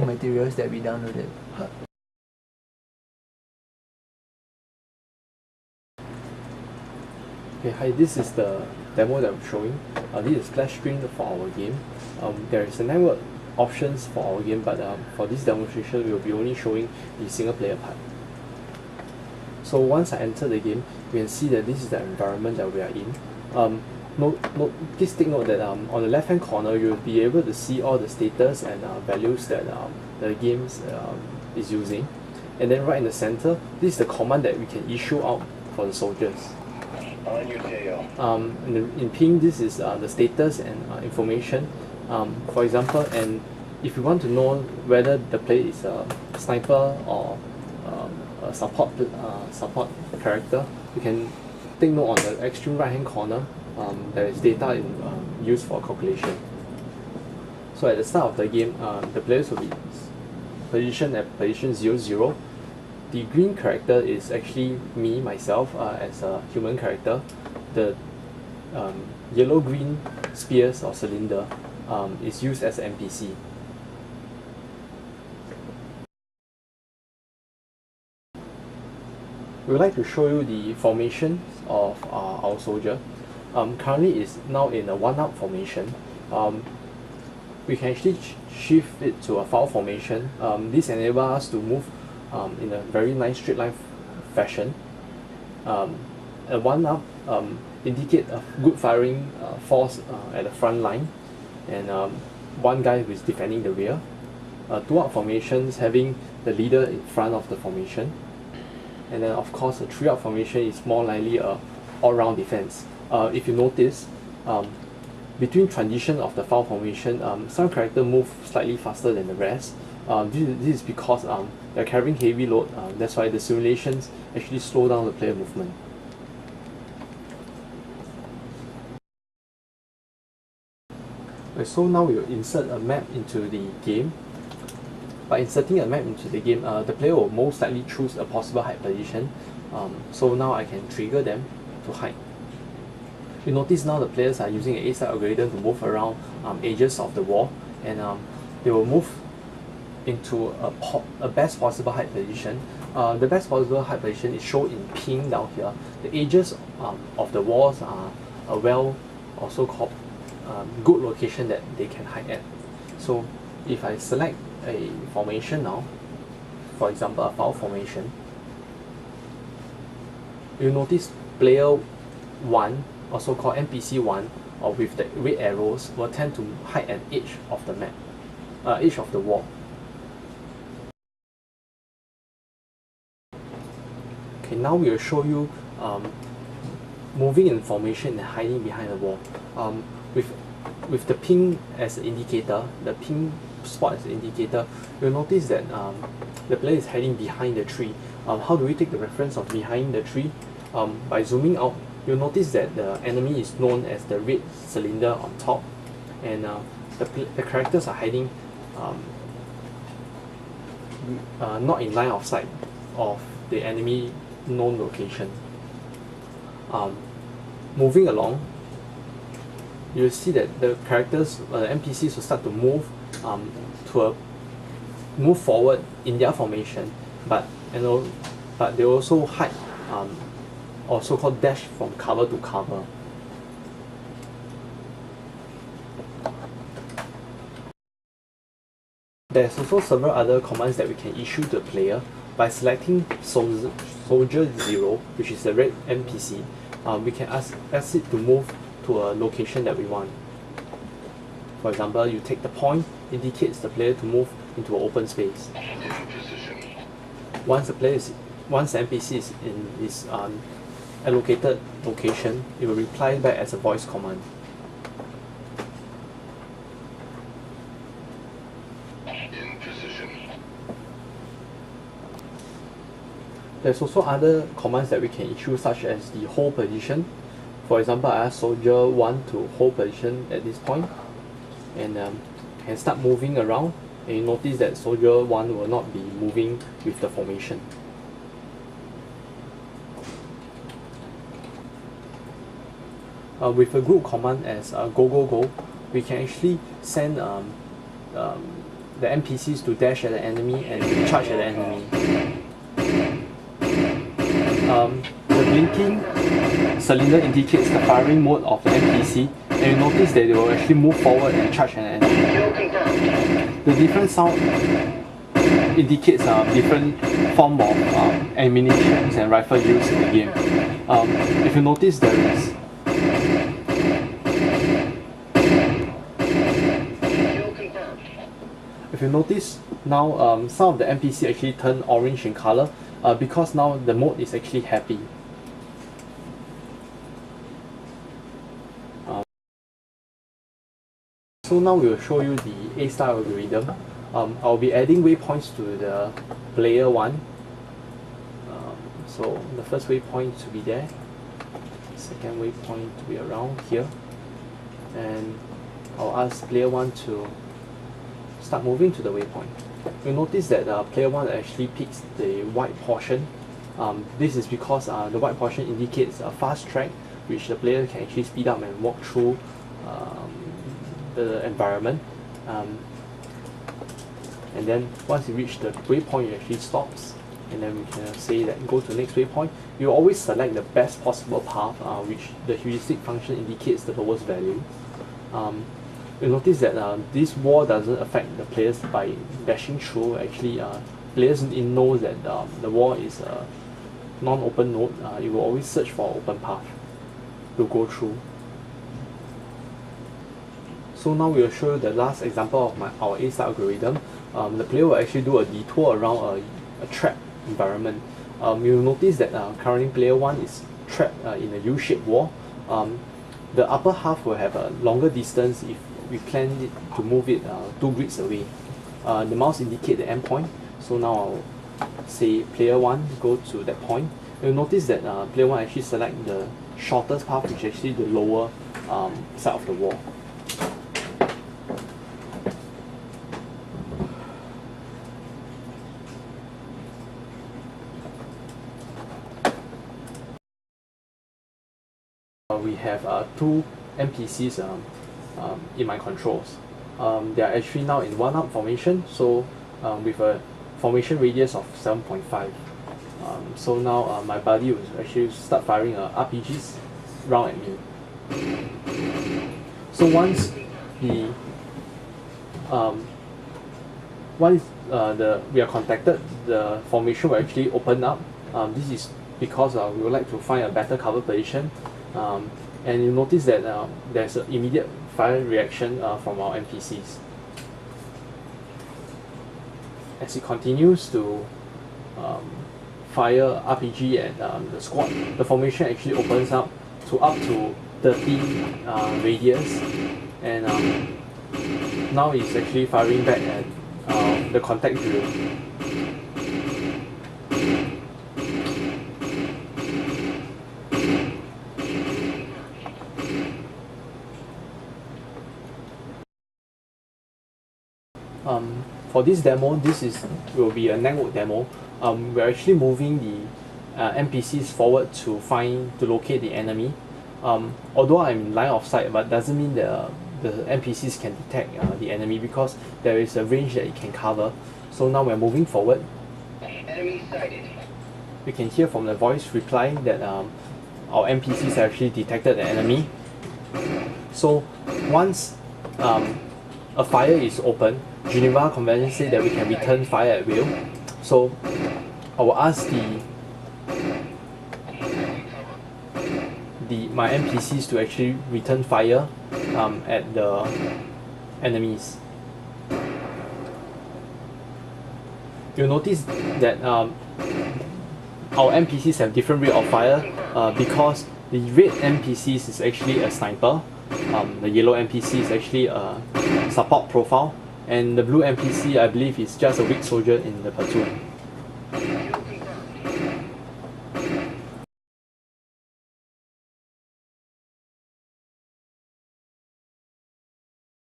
materials that we downloaded. Okay, hi, this is the demo that I'm showing. This is splash screen for our game. There is a network options for our game, but for this demonstration, we will be only showing the single player part. So once I enter the game, you can see that this is the environment that we are in. Please take note that on the left hand corner, you'll be able to see all the status and values that the game is using. And then right in the center, this is the command that we can issue out for the soldiers. In pink, this is the status and information. For example, and if you want to know whether the player is a sniper or a support character, you can take note on the extreme right hand corner. There is data used for calculation. So at the start of the game, the players will be positioned at position 00. The green character is actually me, myself, as a human character. The yellow-green spears or cylinder is used as an NPC. We would like to show you the formation of our soldier. Currently it's now in a one-up formation. We can actually shift it to a foul formation. This enables us to move in a very nice straight line fashion. A one-up indicate a good firing force at the front line, and one guy who is defending the rear. Two-up formations having the leader in front of the formation. And then of course a three-up formation is more likely a all-round defense. If you notice, between transition of the foul formation, some characters move slightly faster than the rest. This is because they're carrying heavy load. That's why the simulations actually slow down the player movement. Okay, so now we will insert a map into the game. By inserting a map into the game, the player will most likely choose a possible hide position. So now I can trigger them to hide. You notice now the players are using an A-side algorithm to move around edges of the wall, and they will move into a best possible hide position. The best possible hide position is shown in pink down here. The edges of the walls are a well, also called good location that they can hide at. So if I select a formation now, for example a foul formation, you notice player 1, also called NPC 1, or with the red arrows, will tend to hide an edge of the map, edge of the wall. Okay, now we will show you moving in formation and hiding behind the wall. With the pink as an indicator, the pink spot as an indicator, you'll notice that the player is hiding behind the tree. How do we take the reference of behind the tree? By zooming out, you'll notice that the enemy is known as the red cylinder on top, and the characters are hiding not in line of sight of the enemy known location. Moving along, you'll see that the characters, NPCs will start to move move forward in their formation, but they also hide, or so-called dash from cover to cover. There's also several other commands that we can issue to the player. By selecting Soldier 0, which is the red NPC, we can ask it to move to a location that we want. For example, you take the point, indicates the player to move into an open space. Once the NPC is in this allocated location, it will reply back as a voice command. In position. There's also other commands that we can issue, such as the hold position. For example, I ask Soldier 1 to hold position at this point, and can start moving around, and you notice that Soldier 1 will not be moving with the formation. With a group command as go go go, we can actually send the NPCs to dash at the enemy and charge at the enemy. The blinking cylinder indicates the firing mode of the NPC, and you notice that they will actually move forward and charge an enemy. The different sound indicates different form of ammunition and rifle used in the game. If you notice, there is If you notice now, some of the NPC actually turn orange in color because now the mode is actually happy. So now we will show you the A-star algorithm. I'll be adding waypoints to the player 1. So the first waypoint to be there, second waypoint to be around here, and I'll ask player 1 to start moving to the waypoint. You'll notice that player 1 actually picks the white portion. This is because the white portion indicates a fast track which the player can actually speed up and walk through the environment. And then once you reach the waypoint, it actually stops, and then we can say that go to the next waypoint. You always select the best possible path, which the heuristic function indicates the lowest value. You'll notice that this wall doesn't affect the players by dashing through. Actually, players know that the wall is a non-open node. You will always search for open path to go through. So now we will show you the last example of our A-star algorithm. The player will actually do a detour around a trap environment. You'll notice that currently player 1 is trapped in a U-shaped wall. The upper half will have a longer distance if we plan it to move it 2 grids away. The mouse indicates the endpoint. So now I'll say player 1 go to that point. You'll notice that player 1 actually select the shortest path, which is actually the lower side of the wall. We have 2 NPCs in my controls. They are actually now in 1-up formation, so with a formation radius of 7.5. So now my buddy will actually start firing RPGs round at me. So once we are contacted, the formation will actually open up. This is because we would like to find a better cover position. And you notice that there's an immediate fire reaction from our NPCs. As it continues to fire RPG at the squad, the formation actually opens up to 30 radius, and now it's actually firing back at the contact drill. For this demo, will be a network demo. We're actually moving the NPCs forward to locate the enemy. Although I'm in line of sight, but doesn't mean the NPCs can detect the enemy, because there is a range that it can cover. So now we're moving forward. Enemy sighted. We can hear from the voice reply that our NPCs have actually detected the enemy. So once a fire is open, Geneva Convention said that we can return fire at will. So I will ask my NPCs to actually return fire at the enemies. You'll notice that our NPCs have different rate of fire because the red NPCs is actually a sniper, the yellow NPC is actually a support profile, and the blue NPC, I believe, is just a weak soldier in the platoon.